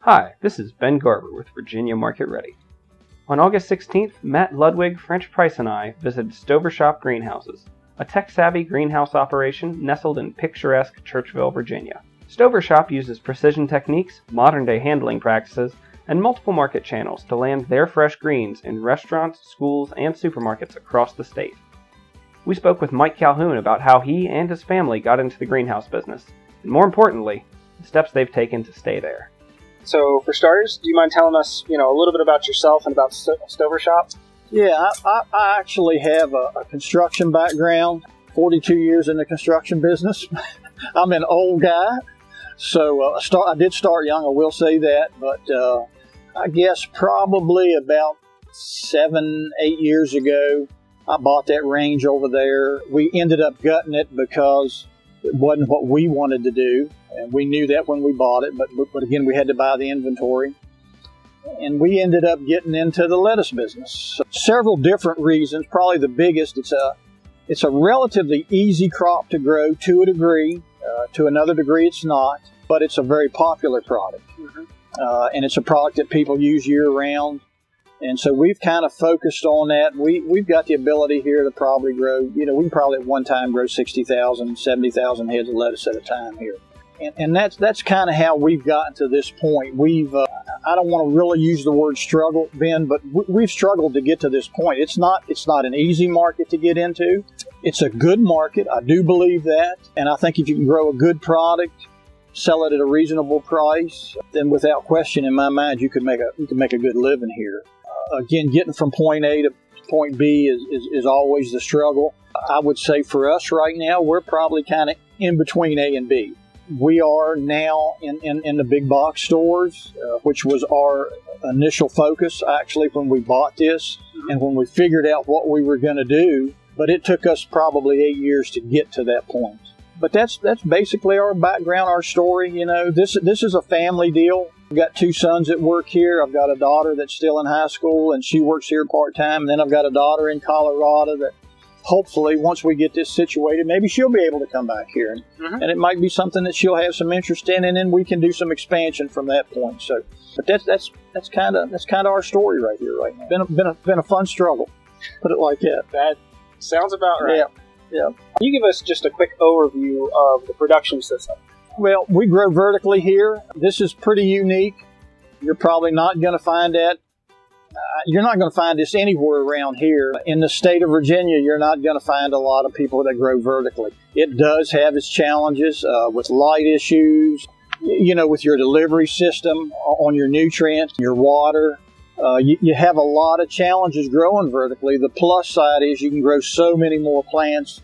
Hi, this is Ben Garber with Virginia Market Ready. On August 16th, Matt Ludwig, French Price, and I visited Stover Shop Greenhouses, a tech-savvy greenhouse operation nestled in picturesque Churchville, Virginia. Stover Shop uses precision techniques, modern-day handling practices, and multiple market channels to land their fresh greens in restaurants, schools, and supermarkets across the state. We spoke with Mike Calhoun about how he and his family got into the greenhouse business, and more importantly, the steps they've taken to stay there. So, for starters, do you mind telling us, a little bit about yourself and about Stover Shop? Yeah, I actually have a construction background, 42 years in the construction business. I'm an old guy, so I did start young, I will say that, but I guess probably about 7-8 years ago, I bought that range over there. We ended up gutting it because it wasn't what we wanted to do. And we knew that when we bought it, but again, we had to buy the inventory. And we ended up getting into the lettuce business. So several different reasons. Probably the biggest, it's a relatively easy crop to grow to a degree. To another degree, it's not. But it's a very popular product. Mm-hmm. And it's a product that people use year-round. And so we've kind of focused on that. We've got the ability here to probably grow, we can probably at one time grow 60,000, 70,000 heads of lettuce at a time here. And that's kind of how we've gotten to this point. I don't want to really use the word struggle, Ben, but we've struggled to get to this point. It's not an easy market to get into. It's a good market. I do believe that. And I think if you can grow a good product, sell it at a reasonable price, then without question in my mind, you can make a good living here. Again, getting from point A to point B is always the struggle. I would say for us right now, we're probably kind of in between A and B. We are now in the big box stores, which was our initial focus actually when we bought this and when we figured out what we were going to do. But it took us probably 8 years to get to that point. But that's basically our background, our story. This is a family deal. I've got 2 sons that work here. I've got a daughter that's still in high school, and she works here part-time. And then I've got a daughter in Colorado that hopefully, once we get this situated, maybe she'll be able to come back here. Mm-hmm. And it might be something that she'll have some interest in, and then we can do some expansion from that point. So, but that's kind of our story right here, right now. Been a fun struggle, put it like that. That sounds about right. Yeah. Can you give us just a quick overview of the production system? Well, we grow vertically here. This is pretty unique. You're probably not going to find that. You're not going to find this anywhere around here. In the state of Virginia, you're not going to find a lot of people that grow vertically. It does have its challenges with light issues, with your delivery system on your nutrients, your water. You have a lot of challenges growing vertically. The plus side is you can grow so many more plants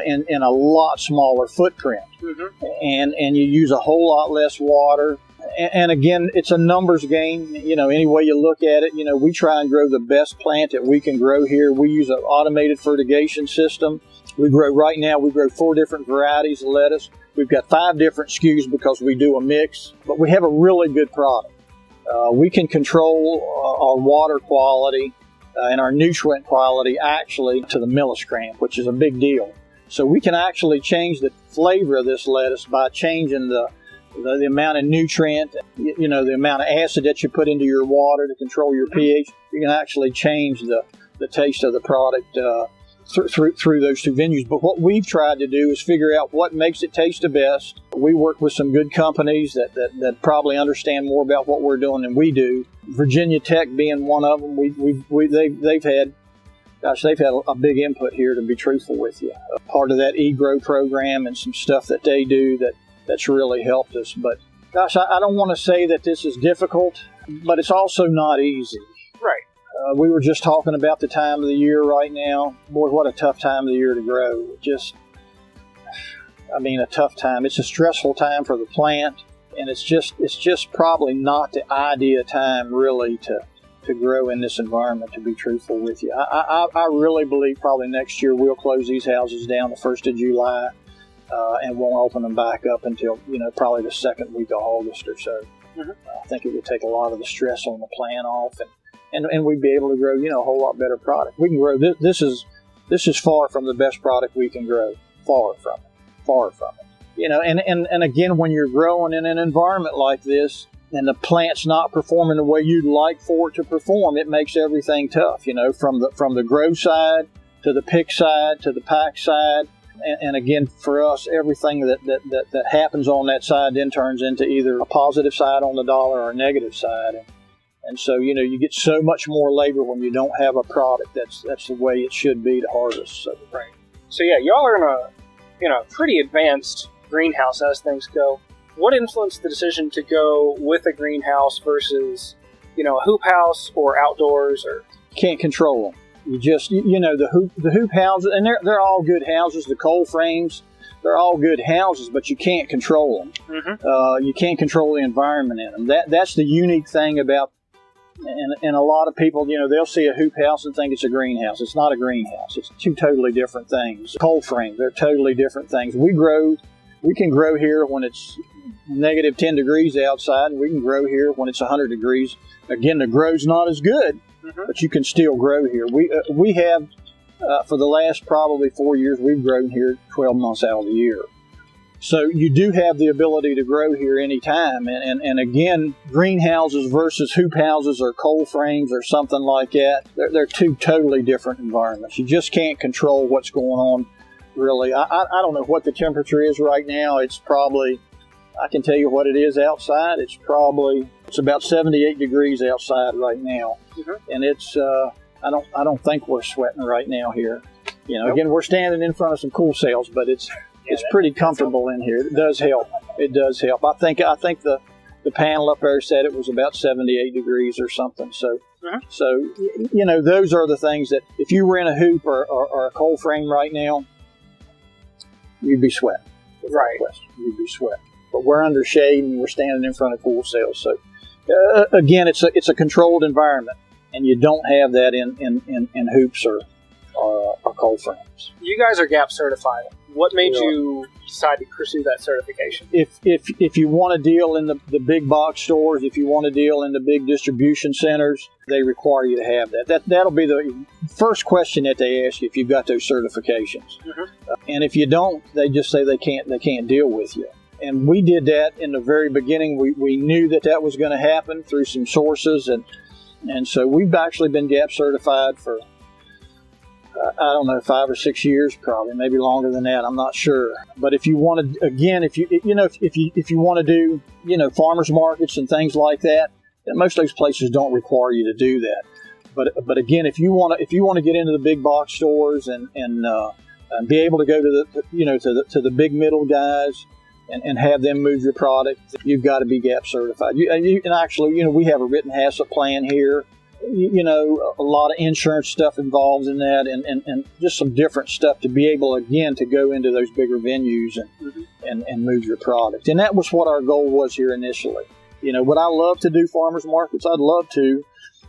in a lot smaller footprint. Mm-hmm. And you use a whole lot less water. And again, it's a numbers game. Any way you look at it, we try and grow the best plant that we can grow here. We use an automated fertigation system. We grow 4 different varieties of lettuce. We've got 5 different SKUs because we do a mix, but we have a really good product. We can control our water quality and our nutrient quality actually to the millisgram, which is a big deal. So we can actually change the flavor of this lettuce by changing the amount of nutrient, the amount of acid that you put into your water to control your pH. You can actually change the taste of the product through those 2 venues. But what we've tried to do is figure out what makes it taste the best. We work with some good companies that probably understand more about what we're doing than we do. Virginia Tech being one of them. They've had a big input here, to be truthful with you. A part of that eGrow program and some stuff that they do that's really helped us. But gosh, I don't want to say that this is difficult, but it's also not easy. Right. We were just talking about the time of the year right now. Boy, what a tough time of the year to grow. A tough time. It's a stressful time for the plant, and it's just probably not the ideal time really to grow in this environment, to be truthful with you. I really believe probably next year we'll close these houses down the 1st of July. And won't open them back up until, probably the 2nd week of August or so. Mm-hmm. I think it would take a lot of the stress on the plant off, and we'd be able to grow, a whole lot better product. We can grow, this is far from the best product we can grow. Far from it. And again, when you're growing in an environment like this, and the plant's not performing the way you'd like for it to perform, it makes everything tough, from the grow side to the pick side to the pack side. And again, for us, everything that happens on that side then turns into either a positive side on the dollar or a negative side. And so, you get so much more labor when you don't have a product. That's the way it should be to harvest. So. Right. So yeah, y'all are in a pretty advanced greenhouse as things go. What influenced the decision to go with a greenhouse versus, a hoop house or outdoors? Or can't control them. You just, the hoop houses, and they're all good houses. The cold frames, they're all good houses, but you can't control them. Mm-hmm. You can't control the environment in them. That's the unique thing about. And a lot of people, they'll see a hoop house and think it's a greenhouse. It's not a greenhouse. It's two totally different things. Cold frames, they're totally different things. We can grow here when it's negative 10 degrees outside, and we can grow here when it's 100 degrees. Again, the grow's not as good, but you can still grow here. We have, for the last probably 4 years, we've grown here 12 months out of the year. So you do have the ability to grow here anytime. And again, greenhouses versus hoop houses or cold frames or something like that, they're two totally different environments. You just can't control what's going on, really. I don't know what the temperature is right now. It's probably, I can tell you what it is outside. It's about 78 degrees outside right now. Mm-hmm. And it's, I don't think we're sweating right now here. Nope. Again, we're standing in front of some cool sails, but it's pretty comfortable in here. It does help. It does help. I think the panel up there said it was about 78 degrees or something. So, those are the things that if you were in a hoop or a cold frame right now, you'd be sweating. Right. You'd be sweating. But we're under shade and we're standing in front of cool sails. So, again, it's a controlled environment, and you don't have that in hoops or cold frames. You guys are GAP certified. What made you decide to pursue that certification? If you want to deal in the big box stores, if you want to deal in the big distribution centers, they require you to have that. That'll be the first question that they ask you if you've got those certifications. Mm-hmm. And if you don't, they just say they can't deal with you. And we did that in the very beginning. We knew that was going to happen through some sources, and so we've actually been GAP certified for I don't know, 5 or 6 years, probably, maybe longer than that. I'm not sure. But if you want to, again, if you want to do, farmers markets and things like that, most of those places don't require you to do that. But again, if you want to get into the big box stores and be able to go to the big middle guys and have them move your product, you've got to be GAP certified. And actually, we have a written HACCP plan here. A lot of insurance stuff involved in that, and just some different stuff to be able, again, to go into those bigger venues and move your product. And that was what our goal was here initially. Would I love to do farmers markets? I'd love to,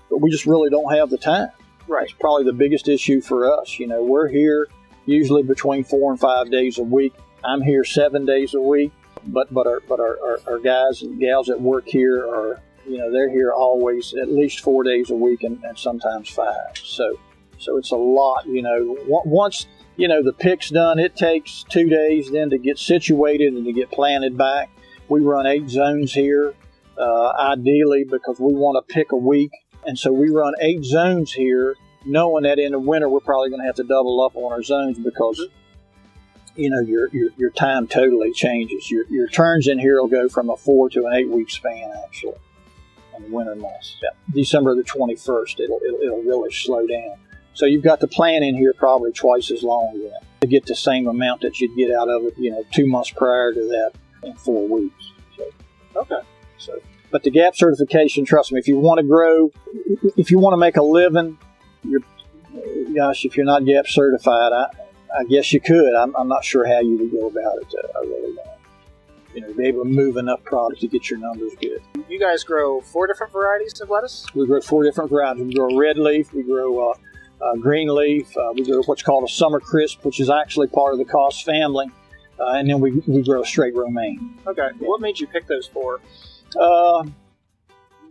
but we just really don't have the time. Right. It's probably the biggest issue for us. we're here usually between 4 and 5 days a week. I'm here 7 days a week, but our guys and gals that work here are, they're here always at least 4 days a week and sometimes 5. So it's a lot, Once, the pick's done, it takes 2 days then to get situated and to get planted back. We run 8 zones here, ideally, because we want to pick a week. And so we run 8 zones here, knowing that in the winter we're probably going to have to double up on our zones because, your time totally changes. Your turns in here will go from a 4 to an 8 week span, actually. In the winter months. December the 21st, it'll really slow down. So you've got the plan in here probably twice as long then to get the same amount that you'd get out of it, 2 months prior to that in 4 weeks. Okay. But the GAP certification, trust me, if you want to grow, if you want to make a living, if you're not GAP certified, I guess you could. I'm not sure how you would go about it. I really don't. Be able to move enough product to get your numbers good. You guys grow 4 different varieties of lettuce? We grow 4 different varieties. We grow red leaf, we grow green leaf, we grow what's called a summer crisp, which is actually part of the Cost family, and then we grow a straight romaine. Okay. Yeah. What made you pick those 4?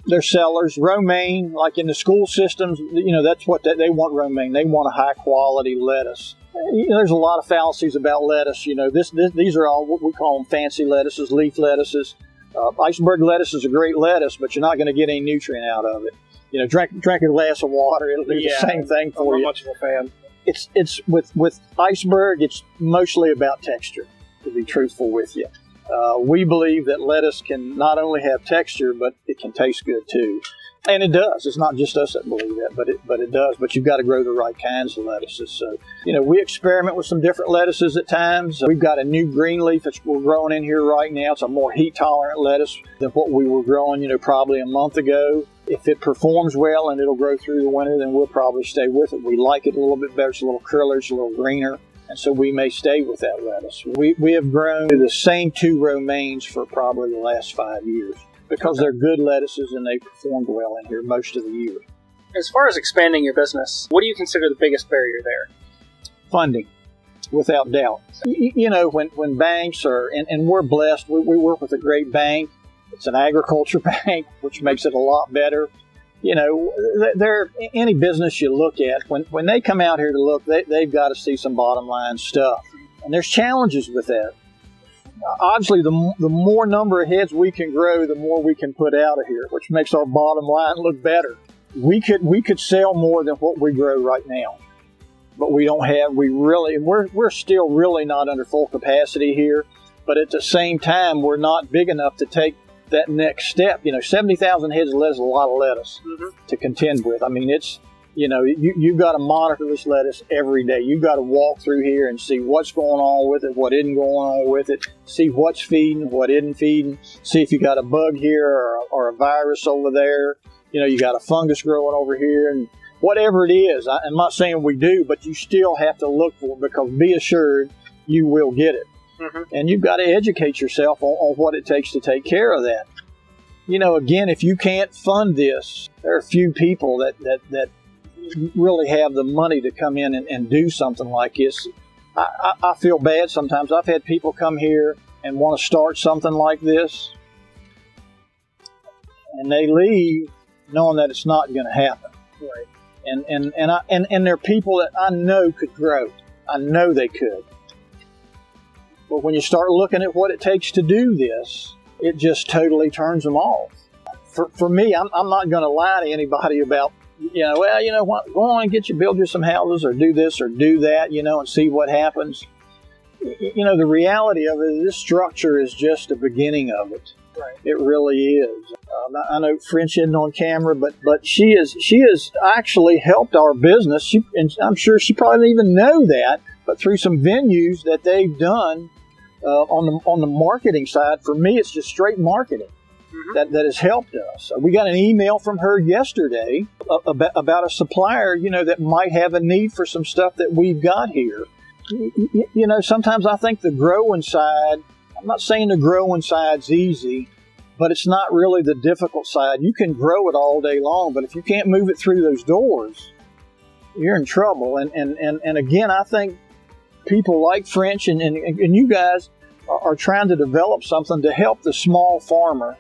They're sellers. Romaine, like in the school systems, that's what they want. Romaine. They want a high quality lettuce. There's a lot of fallacies about lettuce. These are all what we call them fancy lettuces, leaf lettuces. Iceberg lettuce is a great lettuce, but you're not going to get any nutrient out of it. Drink a glass of water; it'll do the same thing for you. I'm not much of a fan. It's with iceberg. It's mostly about texture. To be truthful with you, we believe that lettuce can not only have texture, but it can taste good too. And it does. It's not just us that believe that, but it does. But you've got to grow the right kinds of lettuces. So, we experiment with some different lettuces at times. We've got a new green leaf that we're growing in here right now. It's a more heat-tolerant lettuce than what we were growing, probably a month ago. If it performs well and it'll grow through the winter, then we'll probably stay with it. We like it a little bit better. It's a little curlier. It's a little greener. And so we may stay with that lettuce. We have grown the same 2 romaines for probably the last 5 years. Because they're good lettuces and they performed well in here most of the year. As far as expanding your business, what do you consider the biggest barrier there? Funding, without doubt. When banks are, and we're blessed, we work with a great bank. It's an agriculture bank, which makes it a lot better. Any business you look at, when they come out here to look, they've got to see some bottom line stuff. And there's challenges with that. Obviously, the more number of heads we can grow, the more we can put out of here, which makes our bottom line look better. We could sell more than what we grow right now, but we don't have. We're still really not under full capacity here. But at the same time, we're not big enough to take that next step. 70,000 heads of lettuce is a lot of lettuce to contend with. I mean, it's. You've got to monitor this lettuce every day. You've got to walk through here and see what's going on with it, what isn't going on with it, see what's feeding, what isn't feeding, see if you got a bug here or a virus over there. You got a fungus growing over here, and whatever it is. I'm not saying we do, but you still have to look for it, because be assured you will get it. And you've got to educate yourself on what it takes to take care of that. Again, if you can't fund this, there are few people that really have the money to come in and do something like this. I feel bad sometimes. I've had people come here and want to start something like this, and they leave knowing that it's not going to happen. Right. And they're people that I know could grow. I know they could. But when you start looking at what it takes to do this, it just totally turns them off. For me, I'm not going to lie to anybody about, what, go on and build you some houses or do this or do that, and see what happens. The reality of it, this structure is just the beginning of it. Right. It really is. I know French isn't on camera, but she has actually helped our business. And I'm sure she probably didn't even know that, but through some venues that they've done on the marketing side, for me, it's just straight marketing. That has helped us. We got an email from her yesterday about a supplier, that might have a need for some stuff that we've got here. Sometimes I think the growing side, I'm not saying the growing side's easy, but it's not really the difficult side. You can grow it all day long, but if you can't move it through those doors, you're in trouble. And again, I think people like French and you guys are trying to develop something to help the small farmer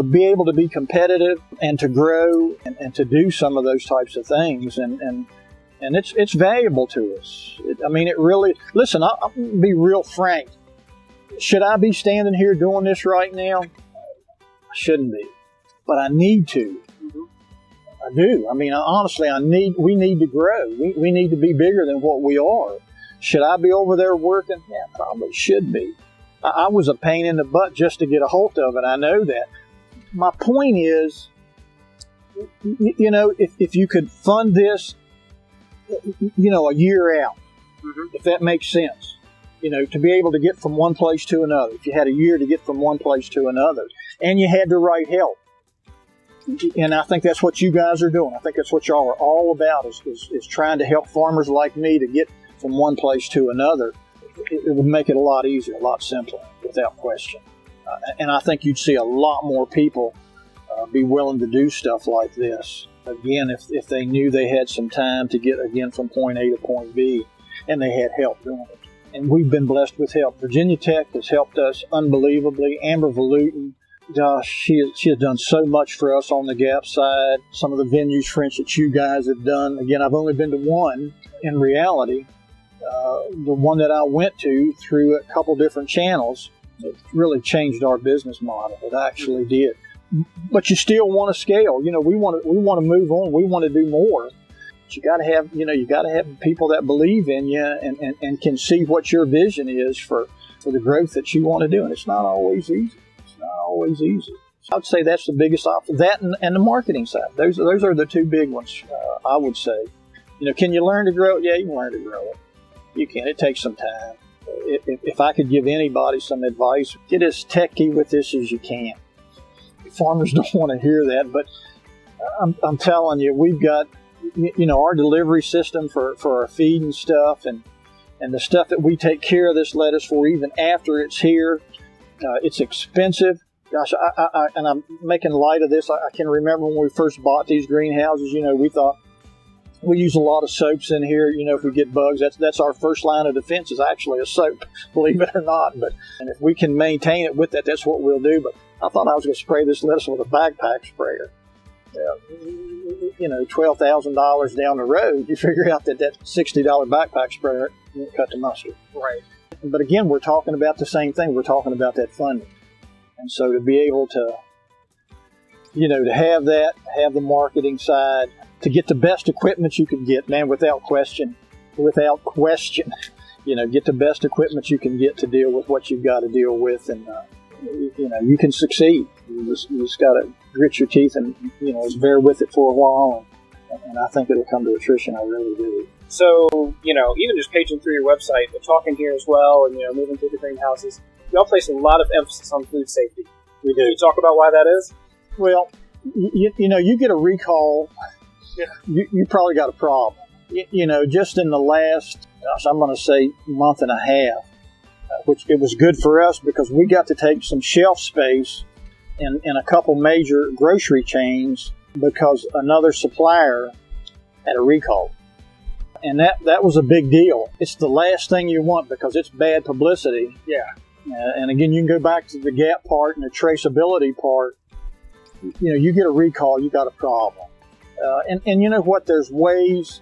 be able to be competitive and to grow and to do some of those types of things. And it's valuable to us. It really, listen, I'll be real frank. Should I be standing here doing this right now? I shouldn't be, but I need to. I do. Honestly, we need to grow. We need to be bigger than what we are. Should I be over there working? Yeah, probably should be. I was a pain in the butt just to get a hold of it. I know that. My point is, if you could fund this, a year out, if that makes sense, to be able to get from one place to another. If you had a year to get from one place to another, and you had the right help. And I think that's what you guys are doing. I think that's what y'all are all about, is trying to help farmers like me to get from one place to another. It would make it a lot easier, a lot simpler, without question. And I think you'd see a lot more people be willing to do stuff like this. Again, if they knew they had some time to get, again, from point A to point B, and they had help doing it. And we've been blessed with help. Virginia Tech has helped us unbelievably. Amber Valutin, gosh, she has done so much for us on the Gap side. Some of the venues, French, that you guys have done. Again, I've only been to one in reality. The one that I went to through a couple different channels, It really changed our business model. It actually did. But you still want to scale. We want to move on. We want to do more. But you got to have people that believe in you and can see what your vision is for the growth that you want to do. And it's not always easy. I'd say that's the biggest option. That and the marketing side. Those are the two big ones. I would say. Can you learn to grow it? Yeah, you can learn to grow it. You can. It takes some time. If I could give anybody some advice, get as techy with this as you can. Farmers don't want to hear that, but I'm telling you, we've got our delivery system for our feed and stuff, and the stuff that we take care of this lettuce for even after it's here. It's expensive. Gosh, and I'm making light of this. I can remember when we first bought these greenhouses. We thought we use a lot of soaps in here. If we get bugs, that's our first line of defense is actually a soap, believe it or not. And if we can maintain it with that, that's what we'll do. But I thought I was going to spray this lettuce with a backpack sprayer. $12,000 down the road, you figure out that $60 backpack sprayer won't cut the mustard. Right. But again, we're talking about the same thing. We're talking about that funding. And so to be able to, to have the marketing side, to get the best equipment you can get, man, without question, get the best equipment you can get to deal with what you've got to deal with, and you can succeed. You just got to grit your teeth and bear with it for a while, and I think it'll come to attrition. I really do. So even just paging through your website, but talking here as well, and moving through the greenhouses, y'all place a lot of emphasis on food safety. We do. Can you talk about why that is? Well, you get a recall. Yeah. You probably got a problem. Just in the last, I'm going to say month and a half, which it was good for us because we got to take some shelf space in a couple major grocery chains because another supplier had a recall. And that was a big deal. It's the last thing you want because it's bad publicity. Yeah. And again, you can go back to the gap part and the traceability part. You get a recall, you got a problem. And you know what? There's ways.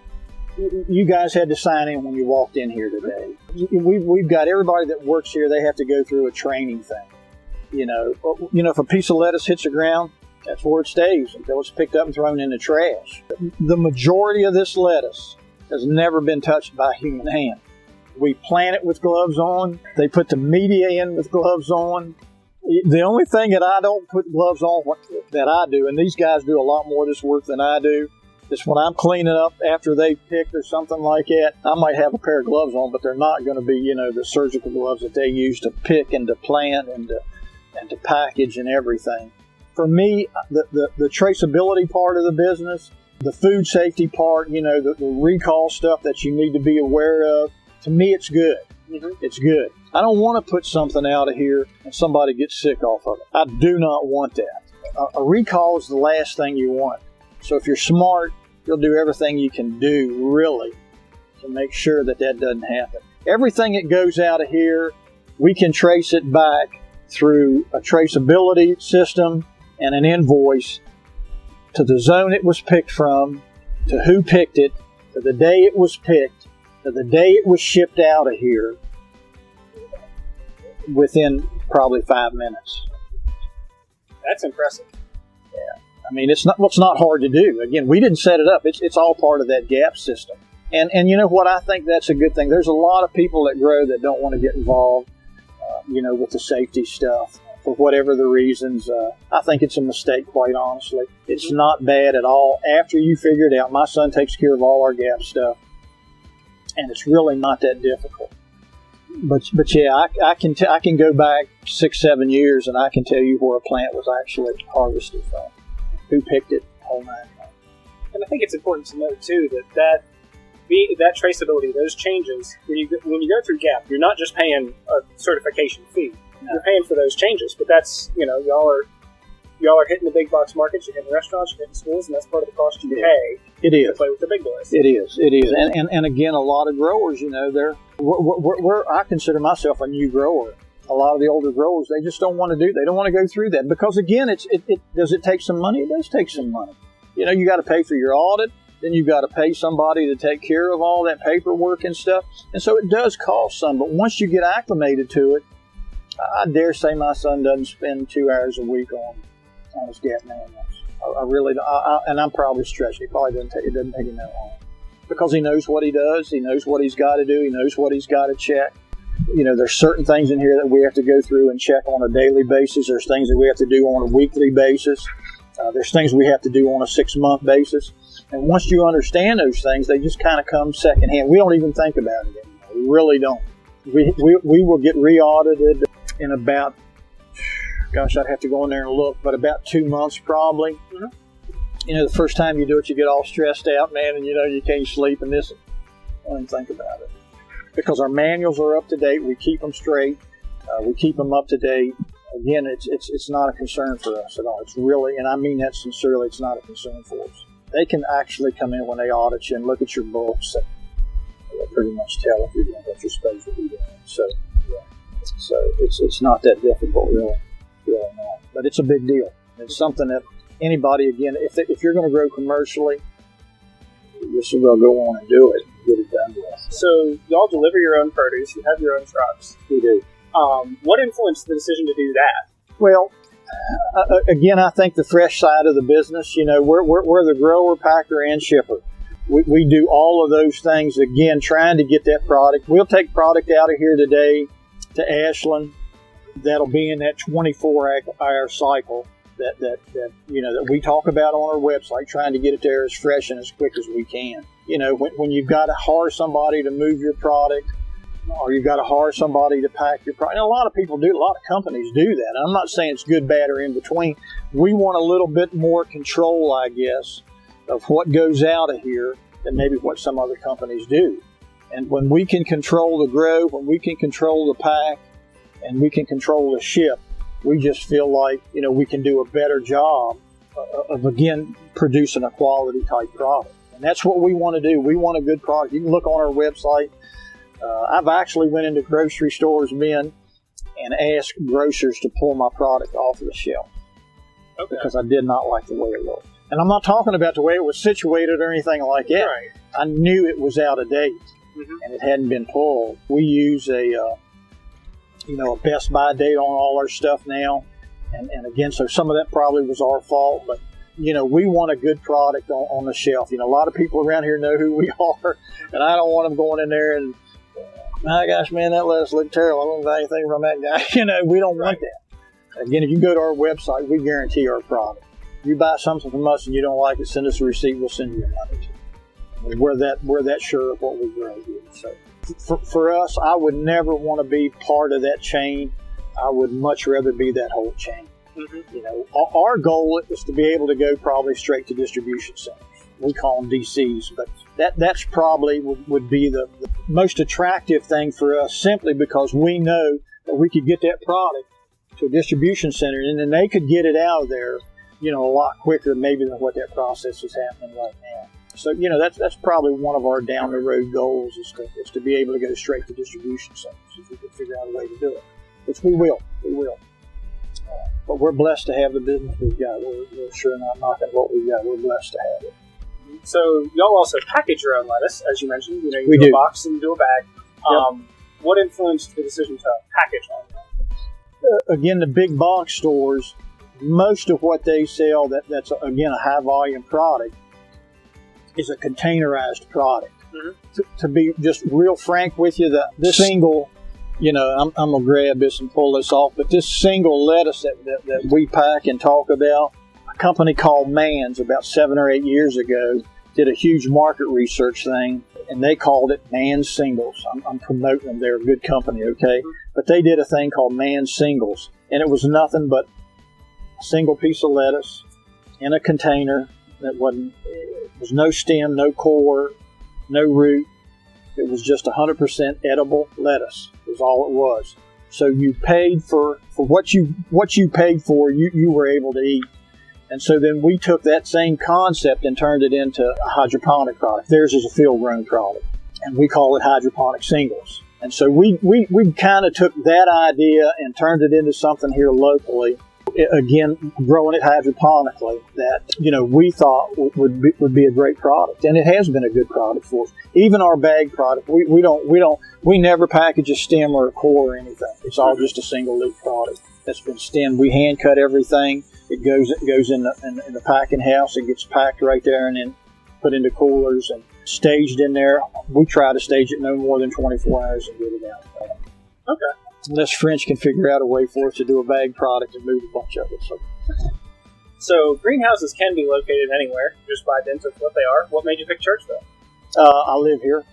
You guys had to sign in when you walked in here today. We've got everybody that works here. They have to go through a training thing. If a piece of lettuce hits the ground, that's where it stays until it's picked up and thrown in the trash. The majority of this lettuce has never been touched by a human hand. We plant it with gloves on. They put the media in with gloves on. The only thing that I don't put gloves on that I do, and these guys do a lot more of this work than I do, is when I'm cleaning up after they picked or something like that, I might have a pair of gloves on, but they're not going to be, the surgical gloves that they use to pick and to plant and to package and everything. For me, the traceability part of the business, the food safety part, the recall stuff that you need to be aware of, to me it's good. Mm-hmm. It's good. I don't want to put something out of here and somebody gets sick off of it. I do not want that. A recall is the last thing you want. So if you're smart, you'll do everything you can do, really, to make sure that doesn't happen. Everything that goes out of here, we can trace it back through a traceability system and an invoice to the zone it was picked from, to who picked it, to the day it was picked, to the day it was shipped out of here, within probably 5 minutes. That's impressive. Yeah. I mean, it's not hard to do. Again, we didn't set it up. It's all part of that GAP system. And you know what? I think that's a good thing. There's a lot of people that grow that don't want to get involved, with the safety stuff for whatever the reasons. I think it's a mistake, quite honestly. It's not bad at all. After you figure it out, my son takes care of all our GAP stuff, and it's really not that difficult. But yeah, I can go back 6-7 years and I can tell you where a plant was actually harvested from, who picked it, whole nine. And I think it's important to note too that traceability, those changes, when you go through GAP, you're not just paying a certification fee. No. You're paying for those changes, but that's y'all are hitting the big box markets, you're hitting restaurants, you're hitting schools, and that's part of the cost you pay. It is. To play with the big boys. It is. And again, a lot of growers, I consider myself a new grower. A lot of the older growers, they just don't want to they don't want to go through that because again, does it take some money? It does take some money. You got to pay for your audit, then you got to pay somebody to take care of all that paperwork and stuff. And so it does cost some, but once you get acclimated to it, I dare say my son doesn't spend 2 hours a week on his gap manuals. I really don't. And I'm probably stretching. It probably doesn't take him that long. Because he knows what he does. He knows what he's got to do. He knows what he's got to check. There's certain things in here that we have to go through and check on a daily basis. There's things that we have to do on a weekly basis. There's things we have to do on a 6-month basis. And once you understand those things, they just kind of come secondhand. We don't even think about it anymore. We really don't. We will get re-audited in about, gosh, I'd have to go in there and look, but about 2 months probably. Mm-hmm. The first time you do it, you get all stressed out, man, and you can't sleep and this. I don't even think about it. Because our manuals are up to date, we keep them straight, we keep them up to date. Again, it's not a concern for us at all. It's really, and I mean that sincerely, it's not a concern for us. They can actually come in when they audit you and look at your books and they pretty much tell if you're doing what you're supposed to be doing. So it's not that difficult, really not. But it's a big deal. It's something that anybody, again, if you're going to grow commercially, you just will go on and do it and get it done with. So y'all deliver your own produce. You have your own trucks. We do. What influenced the decision to do that? Well, again, I think the fresh side of the business, we're the grower, packer, and shipper. We do all of those things, again, trying to get that product. We'll take product out of here today to Ashland. That'll be in that 24-hour cycle that we talk about on our website, trying to get it there as fresh and as quick as we can. When you've got to hire somebody to move your product, or you've got to hire somebody to pack your product. And a lot of people do, a lot of companies do that. And I'm not saying it's good, bad, or in between. We want a little bit more control, I guess, of what goes out of here than maybe what some other companies do. And when we can control the grow, when we can control the pack, and we can control the ship, we just feel like, we can do a better job of, again, producing a quality type product. And that's what we want to do. We want a good product. You can look on our website. I've actually went into grocery stores, and asked grocers to pull my product off of the shelf. Okay. Because I did not like the way it looked. And I'm not talking about the way it was situated or anything like that. Right. I knew it was out of date, and it hadn't been pulled. We use a Best Buy date on all our stuff now. And again, so some of that probably was our fault, but we want a good product on the shelf. A lot of people around here know who we are, and I don't want them going in there and, my gosh, man, that lettuce looked terrible. I wouldn't buy anything from that guy. We don't want that. Again, if you go to our website, we guarantee our product. If you buy something from us and you don't like it, send us a receipt. We'll send you your money to you. We're that sure of what we grow here. So for us, I would never want to be part of that chain. I would much rather be that whole chain. Mm-hmm. Our goal is to be able to go probably straight to distribution centers. We call them DCs, but that's probably would be the most attractive thing for us, simply because we know that we could get that product to a distribution center, and then they could get it out of there, a lot quicker maybe than what that process is happening right now. So, that's probably one of our down the road goals is to be able to go straight to distribution centers if we could figure out a way to do it, which we will. But we're blessed to have the business we've got. We're sure not knocking what we've got. We're blessed to have it. So y'all also package your own lettuce, as you mentioned. You we do do a box and do a bag. Yep. What influenced the decision to package all that? Again, the big box stores, most of what they sell that's again a high volume product is a containerized product. Mm-hmm. To be just real frank with you, this single, I'm gonna grab this and pull this off, but this single lettuce that we pack and talk about, a company called Mann's about 7 or 8 years ago did a huge market research thing, and they called it Mann's Singles. I'm promoting them. They're a good company, okay? But they did a thing called Mann's Singles, and it was nothing but a single piece of lettuce in a container that was no stem, no core, no root. It was just 100% edible lettuce is all it was. So you paid for what you paid for, you were able to eat. And so then we took that same concept and turned it into a hydroponic product. Theirs is a field-grown product, and we call it hydroponic singles. And so we kind of took that idea and turned it into something here locally. again, growing it hydroponically, that, we thought would be a great product, and it has been a good product for us. Even our bag product, we never package a stem or a core or anything. It's all just a single leaf product that's been stemmed. We hand cut everything. It goes in the packing house. It gets packed right there and then put into coolers and staged in there. We try to stage it no more than 24 hours and get it out. Okay. Unless French can figure out a way for us to do a bag product and move a bunch of it. So greenhouses can be located anywhere, just by dint of what they are. What made you pick Churchville? I live here.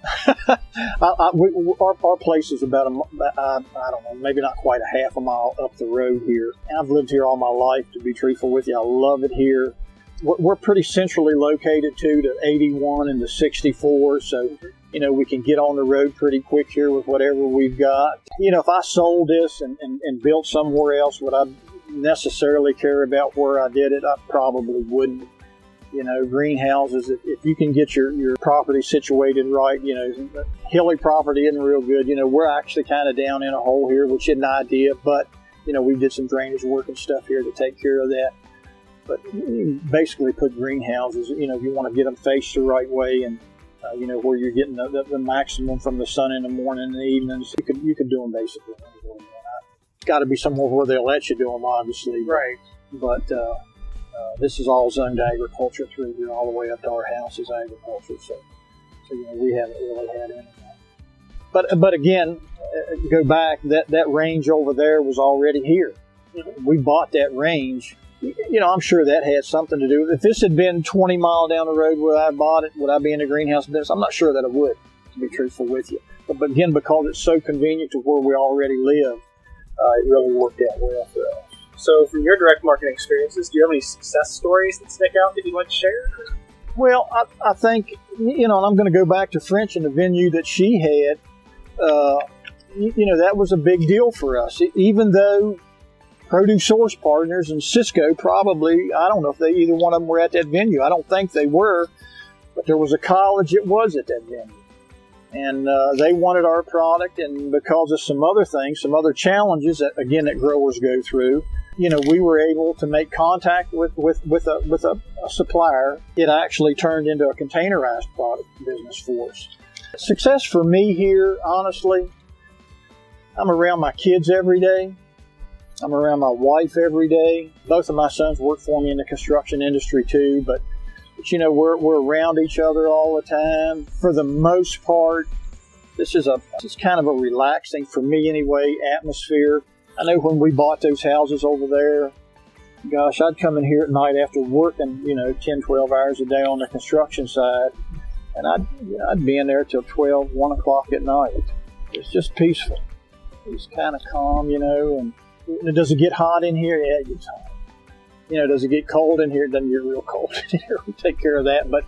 Our place is about I don't know, maybe not quite a half a mile up the road here. I've lived here all my life, to be truthful with you. I love it here. We're pretty centrally located, too, to 81 and to 64, so, we can get on the road pretty quick here with whatever we've got. If I sold this and built somewhere else, would I necessarily care about where I did it? I probably wouldn't. Greenhouses, if you can get your property situated right, hilly property isn't real good. We're actually kind of down in a hole here, which isn't ideal, but, we did some drainage work and stuff here to take care of that. But you basically put greenhouses, if you want to get them faced the right way and, where you're getting the maximum from the sun in the morning and the evenings, you could do them basically anywhere. Got to be somewhere where they'll let you do them, obviously. Right. But this is all zoned agriculture through here, all the way up to our house is agriculture. So we haven't really had any of that. But again, go back, that range over there was already here. Mm-hmm. We bought that range. I'm sure that had something to do with it. If this had been 20 miles down the road where I bought it, would I be in a greenhouse business? I'm not sure that I would, to be truthful with you. But again, because it's so convenient to where we already live, it really worked out well for us. So from your direct marketing experiences, do you have any success stories that stick out that you'd like to share? Well, I think, and I'm going to go back to French and the venue that she had. That was a big deal for us. Even though Produce Source Partners and Cisco probably, I don't know if either one of them were at that venue. I don't think they were, but there was a college that was at that venue. And they wanted our product, and because of some other things, some other challenges that growers go through, we were able to make contact with a supplier. It actually turned into a containerized product business for us. Success for me here, honestly, I'm around my kids every day. I'm around my wife every day. Both of my sons work for me in the construction industry too, but we're around each other all the time. For the most part, this is kind of a relaxing, for me anyway, atmosphere. I know when we bought those houses over there, gosh, I'd come in here at night after working, 10, 12 hours a day on the construction side, and I'd be in there till 12, 1 o'clock at night. It's just peaceful. It's kind of calm, and does it get hot in here? Yeah, it gets hot. Does it get cold in here? It doesn't get real cold in here. We take care of that. But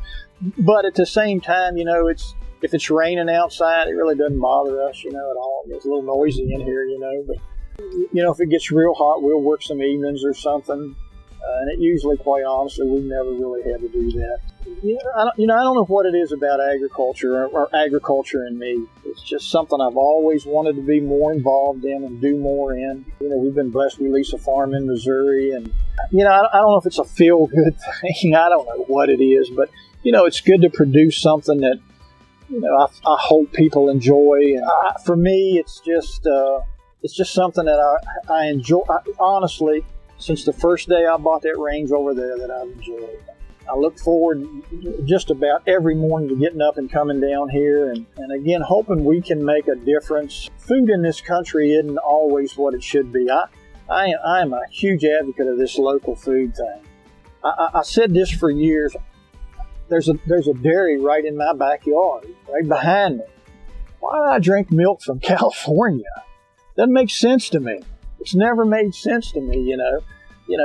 at the same time, if it's raining outside, it really doesn't bother us, at all. It's a little noisy in here, But, if it gets real hot, we'll work some evenings or something. And it usually, quite honestly, we've never really had to do that. I don't know what it is about agriculture or agriculture and me. It's just something I've always wanted to be more involved in and do more in. We've been blessed. We lease a farm in Missouri, and I don't know if it's a feel-good thing. I don't know what it is, but it's good to produce something that I hope people enjoy. And for me, it's just something that I enjoy. Honestly, since the first day I bought that range over there, that I've enjoyed. I look forward just about every morning to getting up and coming down here and again, hoping we can make a difference. Food in this country isn't always what it should be. I am a huge advocate of this local food thing. I said this for years. There's a dairy right in my backyard, right behind me. Why do I drink milk from California? Doesn't make sense to me. It's never made sense to me,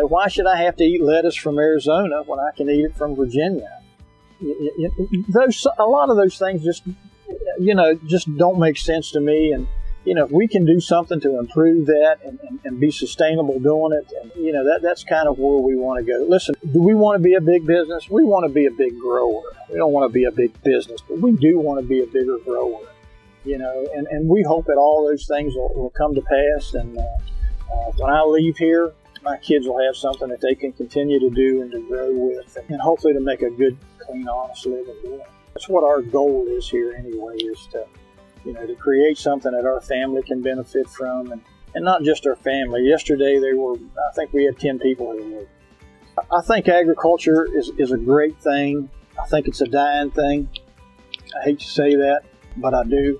why should I have to eat lettuce from Arizona when I can eat it from Virginia? A lot of those things just don't make sense to me. And, if we can do something to improve that and be sustainable doing it, and, that's kind of where we want to go. Listen, do we want to be a big business? We want to be a big grower. We don't want to be a big business, but we do want to be a bigger grower, and we hope that all those things will come to pass. And when I leave here, my kids will have something that they can continue to do and to grow with, and hopefully to make a good, clean, honest living doing. That's what our goal is here anyway, is to, to create something that our family can benefit from, and not just our family. Yesterday I think we had 10 people here. I think agriculture is a great thing. I think it's a dying thing. I hate to say that, but I do.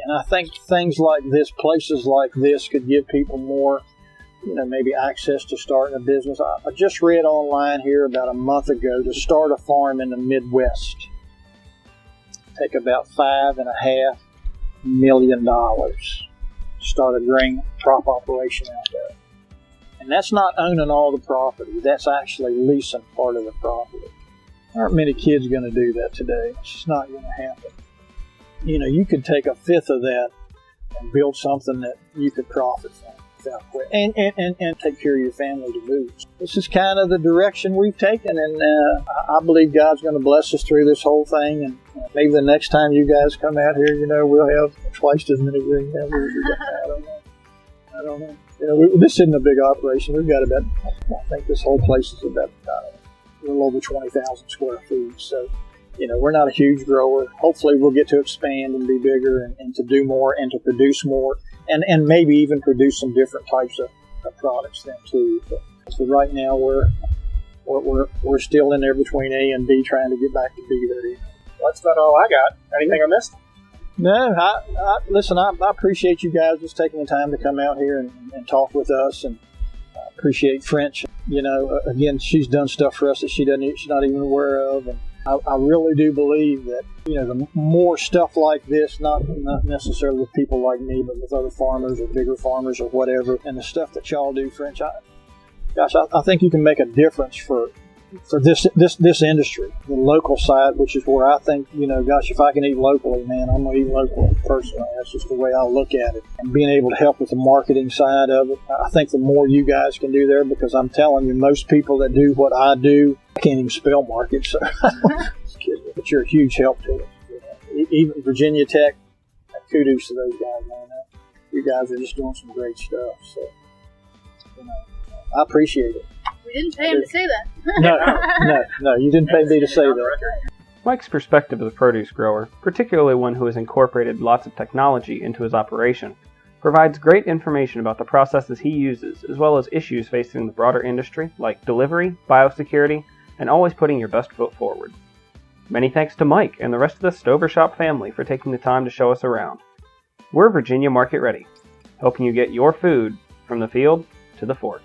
And I think things like this, places like this, could give people more, maybe access to starting a business. I just read online here about a month ago to start a farm in the Midwest. Take about $5.5 million. Start a grain crop operation out there. And that's not owning all the property. That's actually leasing part of the property. There aren't many kids going to do that today. It's just not going to happen. You could take a fifth of that and build something that you could profit from without quit, and take care of your family to boot. This is kind of the direction we've taken, and I believe God's going to bless us through this whole thing. And maybe the next time you guys come out here, we'll have twice as many greenhouses. I don't know. This isn't a big operation. We've got about, I think this whole place is about a little over 20,000 square feet. So, we're not a huge grower. Hopefully we'll get to expand and be bigger and to do more and to produce more and maybe even produce some different types of products then too. So right now we're still in there between A and B, trying to get back to B there. Well, that's about all I got. Anything I missed? No, listen, I appreciate you guys just taking the time to come out here and talk with us, and I appreciate French. Again, she's done stuff for us that she's not even aware of, and I really do believe that, the more stuff like this, not necessarily with people like me, but with other farmers or bigger farmers or whatever, and the stuff that y'all do, French, I think you can make a difference for this industry, the local side, which is where I think, if I can eat locally, man, I'm going to eat locally personally. That's just the way I look at it. And being able to help with the marketing side of it, I think the more you guys can do there, because I'm telling you, most people that do what I do, I can't even spell market, so but you're a huge help to it. Even Virginia Tech, kudos to those guys, man. You guys are just doing some great stuff, so I appreciate it. We didn't pay him to say that. No, you didn't pay me to say that. Mike's perspective as a produce grower, particularly one who has incorporated lots of technology into his operation, provides great information about the processes he uses, as well as issues facing the broader industry like delivery, biosecurity, and always putting your best foot forward. Many thanks to Mike and the rest of the Stover Shop family for taking the time to show us around. We're Virginia Market Ready, helping you get your food from the field to the fork.